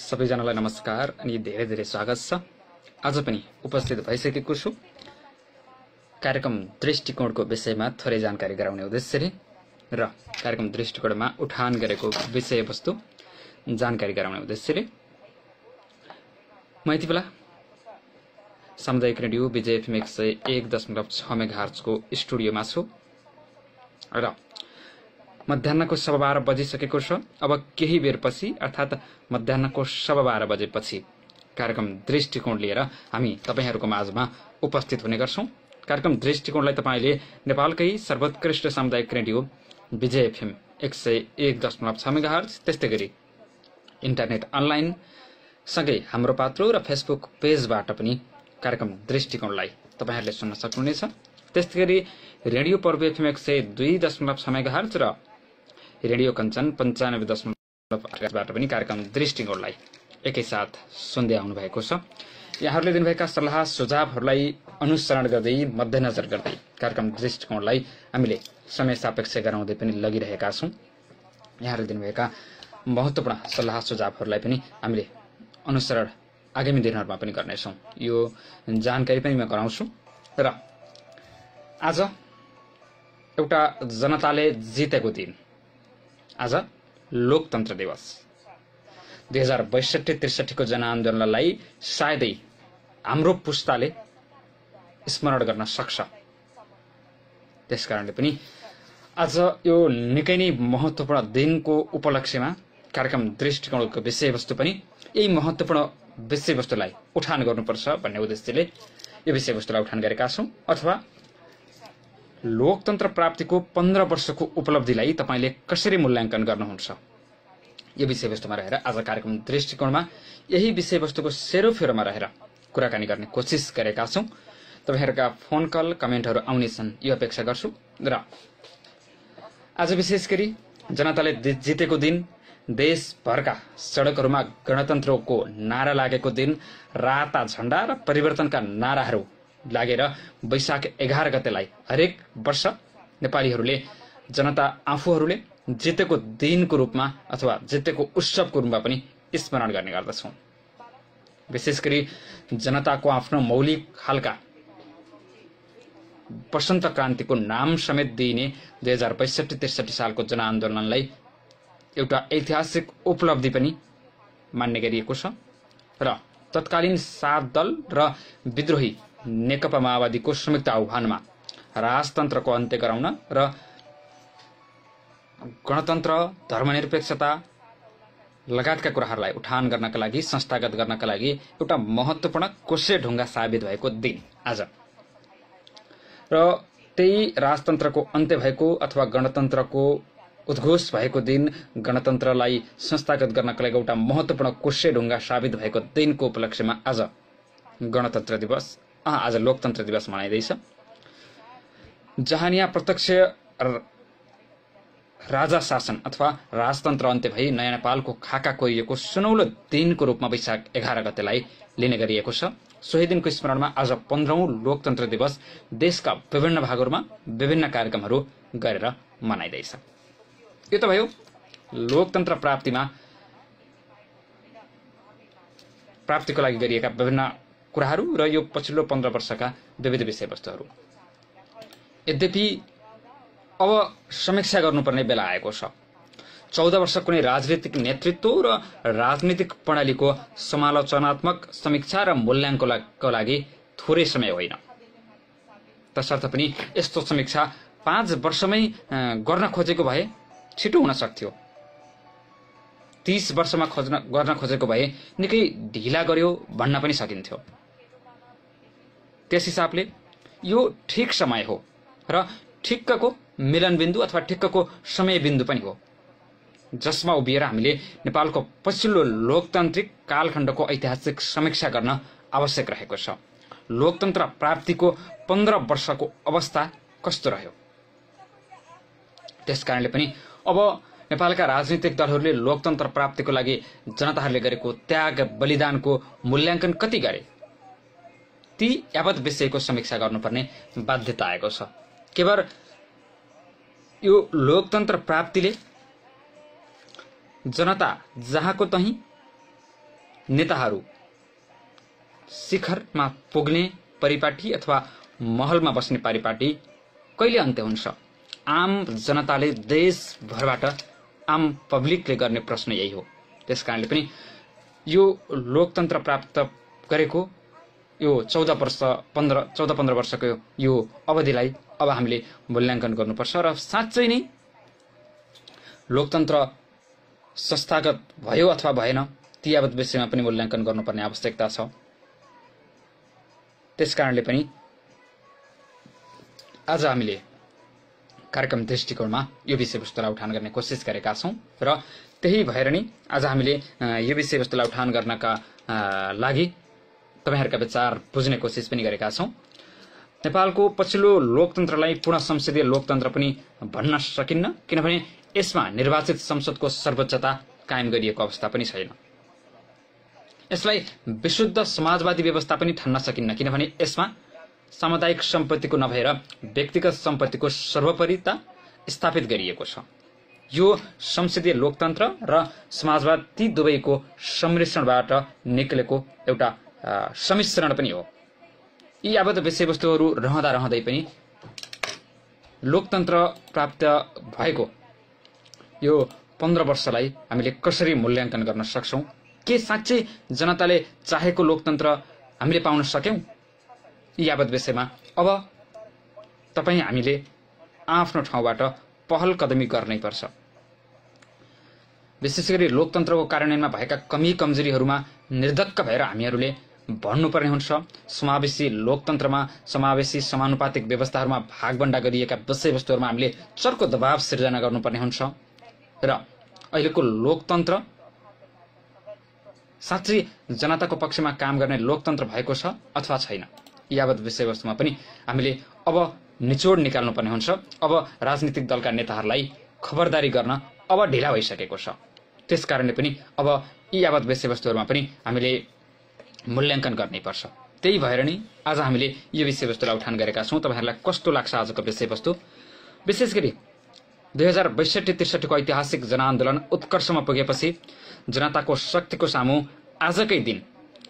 सबैजनालाई नमस्कार अनि धेरै धेरै स्वागत छ। आज पनि उपस्थित भइसकेको छु कार्यक्रम दृष्टिकोणको विषयमा थोरै जानकारी गराउने उद्देश्यले र कार्यक्रम दृष्टिकोणमा उठान गरेको विषयवस्तु जानकारी गराउने उद्देश्यले म यति बेला सामुदायिक रेडियो विजय एफएम 101.6 मेगाहर्जको स्टुडियोमा छु र मध्याहको 12:15 बजिसकेको छ। अब केही बेरपछि अर्थात मध्याहको 12:15 बजेपछि कार्यक्रम दृष्टिकोण लिएर हामी तपाईहरुको माझमा उपस्थित हुने गर्छौं। कार्यक्रम दृष्टिकोणलाई तपाईले नेपालकै सर्वोत्कृष्ट सामुदायिक रेडियो विजय एफएम 101.6 मेगाहर्ज त्यस्तै गरी इन्टरनेट अनलाइन सँगै हाम्रो पात्रो र फेसबुक पेजबाट पनि कार्यक्रम दृष्टिकोणलाई तपाईहरुले सुन्न सक्नुहुनेछ। त्यस्तै गरी रेडियो पर्व एफएम 102.6 मेगाहर्ज र रेडियो कञ्चन 95.8 बाट पनि कार्यक्रम दृष्टिकोणलाई एकैसाथ सुन्दै आउनु भएको छ। यहाँहरूले दिनुभएका सल्लाह सुझावहरूलाई अनुसरण गर्दै मध्यनजर गर्दै कार्यक्रम दृष्टिकोणलाई हामीले समय सापेक्ष गराउँदै पनि लगिरहेका छौं। यहाँहरूले दिनुभएका महत्त्वपूर्ण सल्लाह सुझावहरूलाई पनि हामीले अनुसरण आगामी दिनहरुमा पनि गर्नेछौं। यो जानकारी पनि म गराउँछु र आज एउटा जनताले जितेको दिन, आज लोकतन्त्र दिवस 2062-63 को जनआन्दोलनलाई सायदै हाम्रो पुस्ताले स्मरण गर्न सक्छ। त्यसकारणले पनि आज यो निकै नै महत्त्वपूर्ण दिनको उपलक्ष्यमा कार्यक्रम दृष्टिकोणको विषयवस्तु पनि यही महत्त्वपूर्ण विषयवस्तुलाई उठान गर्नुपर्छ भन्ने उद्देश्यले यो विषयवस्तुलाई उठान गरेका छौं। अथवा लोकतन्त्र प्राप्तिको 15 वर्षको उपलब्धिलाई तपाईले कसरी मूल्याङ्कन गर्नुहुन्छ, यो विषयवस्तुमा रहेर आज कार्यक्रम दृष्टिकोणमा यही विषयवस्तुको सेरोफेरोमा रहेर कुराकानी गर्ने कोसिस गरेका छौं। तपाईहरुका फोन कल कमेन्टहरु आउनेछन् यो अपेक्षा गर्छु। र आज विशेष गरी जनताले जितेको दिन, देशभरका सडकहरुमा गणतन्त्रको नारा लागेको दिन, राता झण्डा र परिवर्तनका नाराहरू लागेर वैशाख 11 गतेलाई हरेक वर्ष नेपालीहरूले जनता आफूहरूले जितेको दिनको रूपमा अथवा जितेको उत्सवको रूपमा पनि स्मरण गर्ने गर्दछौं। विशेष गरी जनताको आफ्नो मौलिक खालका वसन्त क्रान्तिको नाम समेत दिइने 2062-63 सालको जनआन्दोलनलाई एउटा ऐतिहासिक उपलब्धि पनि मान्ने गरिएको छ र तत्कालीन 7 दल र विद्रोही नेकपा माओवादीको संयुक्त आह्वानमा राजतन्त्रको अन्त्य गराउन र गणतन्त्र, धर्मनिरपेक्षता लगायतका कुराहरूलाई उठान गर्नका लागि, संस्थागत गर्नका लागि एउटा महत्त्वपूर्ण कोसे ढुङ्गा साबित भएको दिन आज। र त्यही राजतन्त्रको अन्त्य भएको अथवा गणतन्त्रको उद्घोष भएको दिन, गणतन्त्रलाई संस्थागत गर्नका लागि एउटा महत्त्वपूर्ण कोसे ढुङ्गा साबित भएको दिनको उपलक्ष्यमा आज गणतन्त्र दिवस, आज लोकतन्त्र दिवस मनाइदैछ। जहाँ यहाँ प्रत्यक्ष राजा शासन अथवा राजतन्त्र अन्त्य भई नयाँ नेपालको खाका कोरिएको सुनौलो दिनको रूपमा वैशाख 11 गतेलाई लिने गरिएको छ। सोही दिनको स्मरणमा आज 15औं लोकतन्त्र दिवस देशका विभिन्न भागहरूमा विभिन्न कार्यक्रमहरू गरेर मनाइदैछ। यो त भयो लोकतन्त्र प्राप्तिको लागि गरिएका विभिन्न कुराहरू र यो पछिल्लो 15 वर्षका विविध विषयवस्तुहरू। यद्यपि अब समीक्षा गर्नुपर्ने बेला आएको छ। 14 वर्ष कुनै राजनीतिक नेतृत्व र राजनीतिक प्रणालीको समालोचनात्मक समीक्षा र मूल्याङ्कनको लागि थोरै समय होइन। तसर्थ पनि यस्तो समीक्षा 5 वर्षमै गर्न खोजेको भए छिटो हुन सक्थ्यो। 30 वर्षमा गर्न खोजेको भए निकै ढिला गर्यो भन्न पनि सकिन्थ्यो। त्यस हिसाबले यो ठिक समय हो र ठिक्कको मिलनबिन्दु अथवा ठिक्कको समय बिन्दु पनि हो, जसमा उभिएर हामीले नेपालको पछिल्लो लोकतान्त्रिक कालखण्डको ऐतिहासिक समीक्षा गर्न आवश्यक रहेको छ। लोकतन्त्र प्राप्तिको 15 वर्षको अवस्था कस्तो रह्यो, त्यसकारणले पनि अब नेपालका राजनीतिक दलहरूले लोकतन्त्र प्राप्तिको लागि जनताहरूले गरेको त्याग बलिदानको मूल्याङ्कन कति गरे, ती यावत विषयको समीक्षा गर्नुपर्ने बाध्यता आएको छ। केवल यो लोकतन्त्र प्राप्तिले जनता जहाँको तही नेताहरू शिखरमा पुग्ने परिपाटी अथवा महलमा बस्ने परिपाटी कहिले अन्त्य हुन्छ? आम जनताले देशभरबाट आम पब्लिकले गर्ने प्रश्न यही हो। त्यसकारणले पनि यो लोकतन्त्र प्राप्त गरेको यो 14-15 वर्षको यो अवधिलाई अब हामीले मूल्याङ्कन गर्नुपर्छ र साँच्चै नै लोकतन्त्र संस्थागत भयो अथवा भएन ती यावत विषयमा पनि मूल्याङ्कन गर्नुपर्ने आवश्यकता छ। त्यसकारणले पनि आज हामीले कार्यक्रम दृष्टिकोणमा यो विषयवस्तुलाई उठान गर्ने कोसिस गरेका छौं र त्यही भएर नै आज हामीले यो विषयवस्तुलाई उठान गर्नका लागि तपाईहरुका विचार बुझ्ने कोसिस पनि गरेका छौं। नेपालको पछिल्लो लोकतन्त्रलाई पूर्ण संसदीय लोकतन्त्र पनि भन्न सकिन्न, किनभने यसमा निर्वाचित संसदको सर्वोच्चता कायम गरिएको अवस्था पनि छैन। यसलाई विशुद्ध समाजवादी व्यवस्था पनि ठान्न सकिन्न, किनभने यसमा सामुदायिक सम्पत्तिको नभएर व्यक्तिगत सम्पत्तिको सर्वोपरिता स्थापित गरिएको छ। यो संसदीय लोकतन्त्र र समाजवाद ती दुवैको सम्मिश्रणबाट निक्लेको एउटा सम्मिश्रण पनि हो। यी यावत विषयवस्तुहरू रहँदै पनि लोकतन्त्र प्राप्त भएको यो 15 वर्षलाई हामीले कसरी मूल्याङ्कन गर्न सक्छौं? के साँच्चै जनताले चाहेको लोकतन्त्र हामीले पाउन सक्यौं? यी यावत विषयमा अब तपाई हामीले आफ्नो ठाउँबाट पहल कदमी गर्नै पर्छ। विशेषगरी लोकतन्त्रको कार्यान्वयनमा भएका कमी कमजोरीहरूमा निर्धक्क भएर हामीहरूले भन्नुपर्ने हुन्छ। समावेशी लोकतन्त्रमा समावेशी समानुपातिक व्यवस्थाहरूमा भागबण्डा गरिएका विषयवस्तुहरूमा हामीले चर्को दबाव सिर्जना गर्नुपर्ने हुन्छ र अहिलेको लोकतन्त्र साँच्चै जनताको पक्षमा काम गर्ने लोकतन्त्र भएको छ अथवा छैन, यावत विषयवस्तुमा पनि हामीले अब निचोड निकाल्नुपर्ने हुन्छ। अब राजनीतिक दलका नेताहरूलाई खबरदारी गर्न अब ढिला भइसकेको छ। त्यसकारणले पनि अब यी यावत विषयवस्तुहरूमा पनि हामीले मूल्याङ्कन गर्नै पर्छ। त्यही भएर नै आज हामीले यो विषयवस्तुलाई उठान गरेका छौं। तपाईहरुलाई कस्तो लाग्छ आजको विषयवस्तु? विशेष गरी 2062-63 को ऐतिहासिक जनआन्दोलन उत्कर्षमा पुगेपछि जनताको शक्तिको सामु आजकै दिन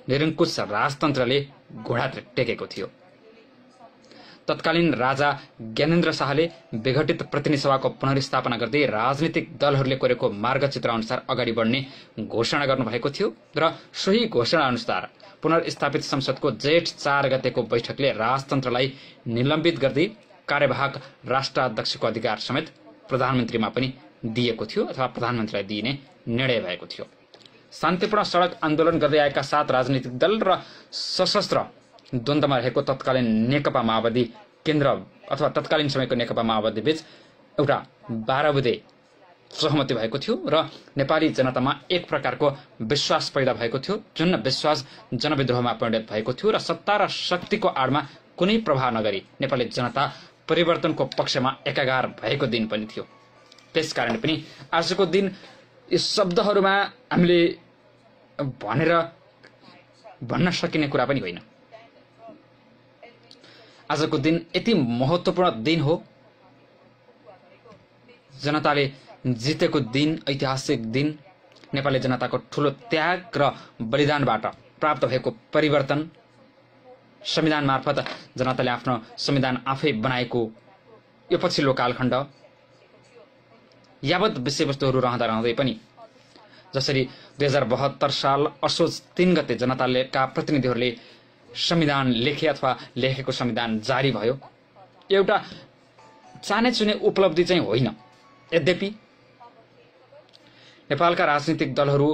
निरङ्कुश राजतन्त्रले घोडा टेकेको थियो। तत्कालीन राजा ज्ञानेन्द्र शाहले विघटित प्रतिनिधि सभाको पुनर्स्थापना गर्दै राजनीतिक दलहरूले कोरेको मार्गचित्र अनुसार अगाडि बढ्ने घोषणा गर्नुभएको थियो र सोही घोषणा अनुसार पुनर्स्थापित संसदको जेठ 4 गतेको बैठकले राजतन्त्रलाई निलम्बित गर्दै कार्यवाहक राष्ट्राध्यक्षको अधिकार समेत प्रधानमन्त्रीमा पनि दिएको थियो अथवा प्रधानमन्त्रीलाई दिइने निर्णय भएको थियो। शान्तिपूर्ण सडक आन्दोलन गर्दै आएका 7 राजनीतिक दल र सशस्त्र द्वन्द्वमा रहेको तत्कालीन नेकपा माओवादी केन्द्र अथवा तत्कालीन समयको नेकपा माओवादी बीच एउटा 12 बुँदे सहमति भएको थियो र नेपाली जनतामा एक प्रकारको विश्वास पैदा भएको थियो, जुन विश्वास जनविद्रोहमा परिणत भएको थियो र सत्ता र शक्तिको आडमा कुनै प्रभाव नगरी नेपाली जनता परिवर्तनको पक्षमा एकागार भएको दिन पनि थियो। त्यसकारण पनि आजको दिन यी शब्दहरूमा हामीले भनेर भन्न सकिने कुरा पनि होइन। आजको दिन यति महत्त्वपूर्ण दिन हो, जनताले जितेको दिन, ऐतिहासिक दिन, नेपाली जनताको ठूलो त्याग र बलिदानबाट प्राप्त भएको परिवर्तन, संविधान मार्फत जनताले आफ्नो संविधान आफै बनाएको यो पछिल्लो कालखण्ड, यावत विषयवस्तुहरू रहँदै पनि जसरी 2072 साल असोज 3 गते जनताका प्रतिनिधिहरूले संविधान लेखे अथवा लेखेको संविधान जारी भयो, एउटा चाने चुने उपलब्धि चाहिँ होइन। यद्यपि नेपालका राजनीतिक दलहरू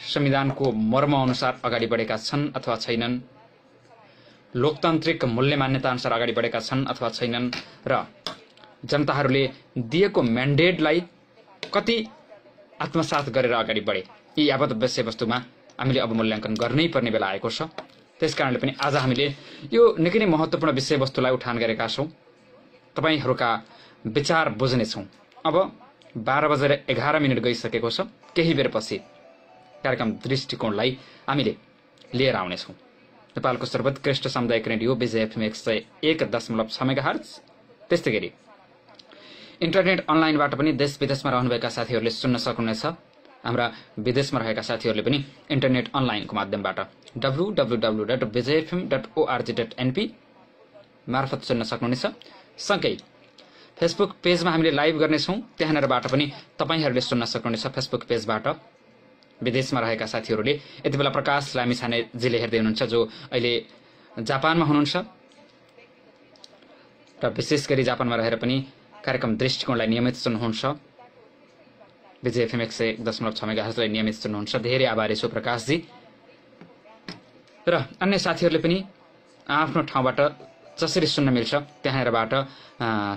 संविधानको मर्म अनुसार अगाडि बढेका छन् अथवा छैनन्, लोकतान्त्रिक मूल्य मान्यता अनुसार अगाडि बढेका छन् अथवा छैनन् र जनताहरूले दिएको म्यान्डेटलाई कति आत्मसात गरेर अगाडि बढे, यी यावत विषयवस्तुमा हामीले अब मूल्याङ्कन गर्नै पर्ने बेला आएको छ। त्यसकारणले पनि आज हामीले यो निकै नै महत्त्वपूर्ण विषयवस्तुलाई उठान गरेका छौं। तपाईहरुका विचार बुझ्नेछौं। अब 12:11 गइसकेको छ। केही बेरपछि कार्यक्रम दृष्टिकोणलाई हामीले लिएर आउनेछौं। नेपालको सर्वोत्कृष्ट सामुदायिक रेडियो BJFM 101.6 मेगाहर्ज, त्यस्तै गरी इन्टरनेट अनलाइनबाट पनि देश विदेशमा रहनुभएका साथीहरूले सुन्न सक्नुहुनेछ। हाम्रा विदेशमा रहेका साथीहरूले पनि इन्टरनेट अनलाइनको माध्यमबाट www.vijayfm.org.np मार्फत सुन्न सक्नुहुनेछ। सँगै फेसबुक पेजमा हामीले लाइभ गर्नेछौँ, त्यहाँनिरबाट पनि तपाईहरूले सुन्न सक्नुहुनेछ। फेसबुक पेजबाट विदेशमा रहेका साथीहरूले यति बेला प्रकाश लामिछानेजीले हेर्दै हुनुहुन्छ, जो अहिले जापानमा हुनुहुन्छ र विशेष गरी जापानमा रहेर पनि कार्यक्रम दृष्टिकोणलाई नियमित सुन्नुहुन्छ। विजय एफएम 101.6 मेगाहर्जलाई नियमित सुन्नुहुन्छ। धेरै आभारी छु प्रकाशजी। र अन्य साथीहरूले पनि आफ्नो ठाउँबाट जसरी सुन्न मिल्छ त्यहाँबाट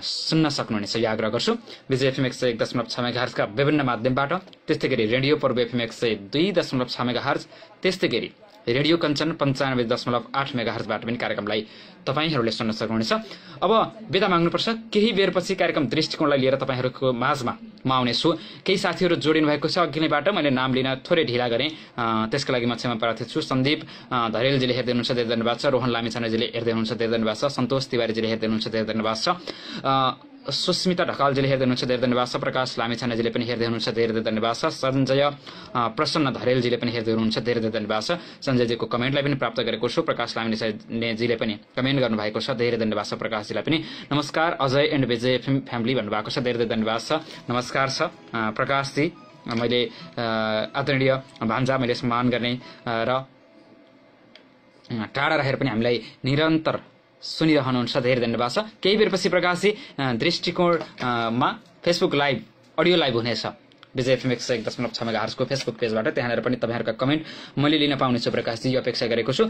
सुन्न सक्नुहुनेछ यो आग्रह गर्छु। विजय एफएम 101.6 मेगाहर्जका विभिन्न माध्यमबाट, त्यस्तै गरी रेडियो पूर्व एफएम 102.6 मेगाहर्ज, त्यस्तै गरी रेडियो कञ्चन 95.8 मेगाहर्जबाट पनि कार्यक्रमलाई तपाईहरूले सुन्न सक्नुहुनेछ। अब बिदा माग्नुपर्छ। केही बेरपछि कार्यक्रम दृष्टिकोणलाई लिएर तपाईहरूको माझमा म आउनेछु। केही साथीहरू जोडिनु भएको छ अघिल्यैबाट, मैले नाम लिन थोरै ढिला गरेँ, त्यसको लागि म क्षमा प्रार्थी छु। सन्दीप धरेलजीले हेर्दै हुनुहुन्छ, धेरै धन्यवाद छ। रोहन लामिछानेजीले हेर्दै हुनुहुन्छ, धेरै धन्यवाद छ। सन्तोष तिवारीजीले हेर्दै हुनुहुन्छ, धेरै धन्यवाद छ। सुस्मिता ढकालजीले हेर्दै हुनुहुन्छ, धेरै धन्यवाद छ। प्रकाश लामिछानेजीले पनि हेर्दै हुनुहुन्छ, धेरै धेरै धन्यवाद छ। सञ्जय प्रसन्न धरेलजीले पनि हेर्दै हुनुहुन्छ, धेरै धेरै धन्यवाद छ। सञ्जयजीको कमेन्टलाई पनि प्राप्त गरेको छु। प्रकाश लामिछानेजीले पनि कमेन्ट गर्नुभएको छ, धेरै धन्यवाद छ प्रकाशजीलाई पनि। नमस्कार Ajay and Vijay FM family भन्नुभएको छ, धेरै धेरै धन्यवाद छ। नमस्कार छ प्रकाशजी। मैले आदरणीय भान्जा मैले सम्मान गर्ने र टाढा रहेर पनि हामीलाई निरन्तर सुनिरहनुहुन्छ, धेरै धन्यवाद छ। केही बेरपछि प्रकाशजी दृष्टिकोणमा फेसबुक लाइभ अडियो लाइभ हुनेछ विजय एफएम 101.6 मेगाहर्जको फेसबुक पेजबाट, त्यहाँनिर पनि तपाईहरुका कमेन्ट मैले लिन पाउनेछु प्रकाशजी, यो अपेक्षा गरेको छु।